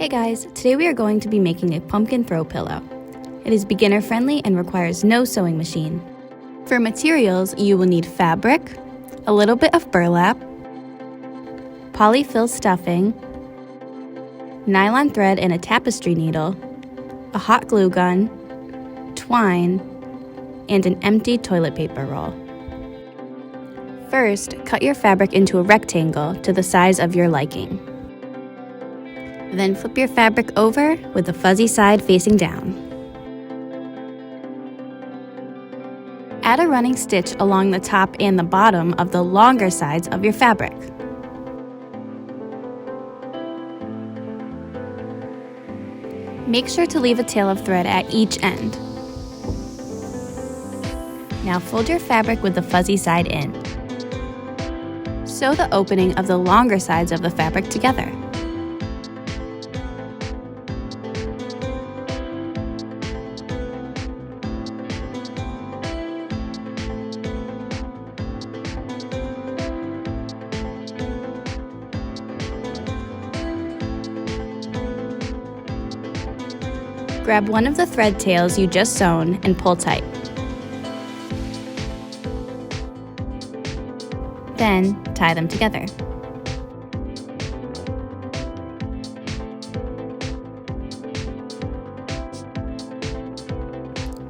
Hey guys, today we are going to be making a pumpkin throw pillow. It is beginner friendly and requires no sewing machine. For materials, you will need fabric, a little bit of burlap, polyfill stuffing, nylon thread and a tapestry needle, a hot glue gun, twine, and an empty toilet paper roll. First, cut your fabric into a rectangle to the size of your liking. Then flip your fabric over with the fuzzy side facing down. Add a running stitch along the top and the bottom of the longer sides of your fabric. Make sure to leave a tail of thread at each end. Now fold your fabric with the fuzzy side in. Sew the opening of the longer sides of the fabric together. Grab one of the thread tails you just sewn and pull tight. Then, tie them together.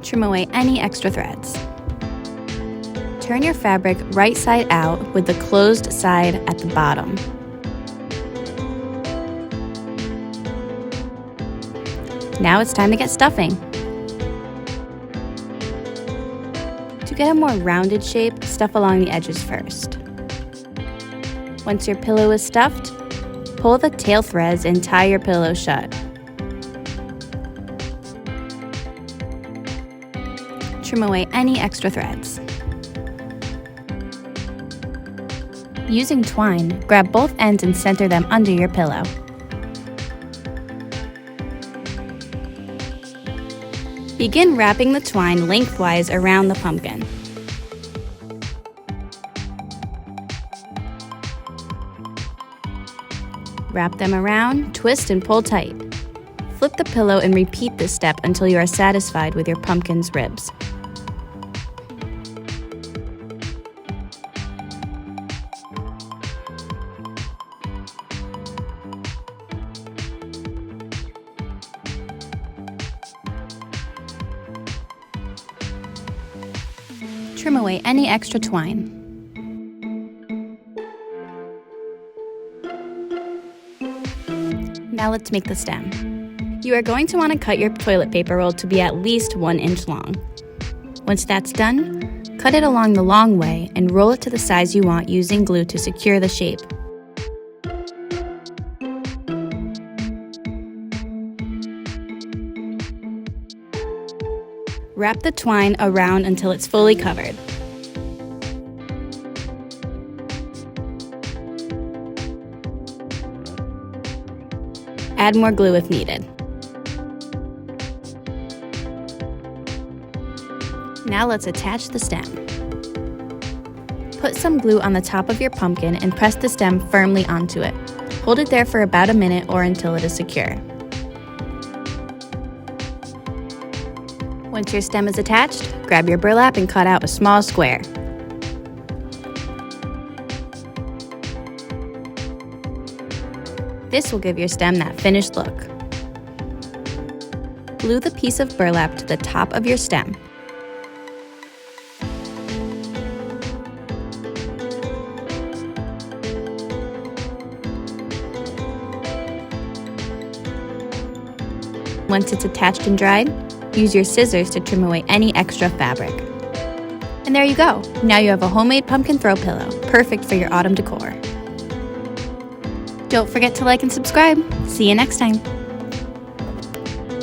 Trim away any extra threads. Turn your fabric right side out with the closed side at the bottom. Now it's time to get stuffing. To get a more rounded shape, stuff along the edges first. Once your pillow is stuffed, pull the tail threads and tie your pillow shut. Trim away any extra threads. Using twine, grab both ends and center them under your pillow. Begin wrapping the twine lengthwise around the pumpkin. Wrap them around, twist and pull tight. Flip the pillow and repeat this step until you are satisfied with your pumpkin's ribs. Trim away any extra twine. Now let's make the stem. You are going to want to cut your toilet paper roll to be at least 1 inch long. Once that's done, cut it along the long way and roll it to the size you want using glue to secure the shape. Wrap the twine around until it's fully covered. Add more glue if needed. Now let's attach the stem. Put some glue on the top of your pumpkin and press the stem firmly onto it. Hold it there for about a minute or until it is secure. Once your stem is attached, grab your burlap and cut out a small square. This will give your stem that finished look. Glue the piece of burlap to the top of your stem. Once it's attached and dried, use your scissors to trim away any extra fabric. And there you go! Now you have a homemade pumpkin throw pillow, perfect for your autumn decor. Don't forget to like and subscribe. See you next time.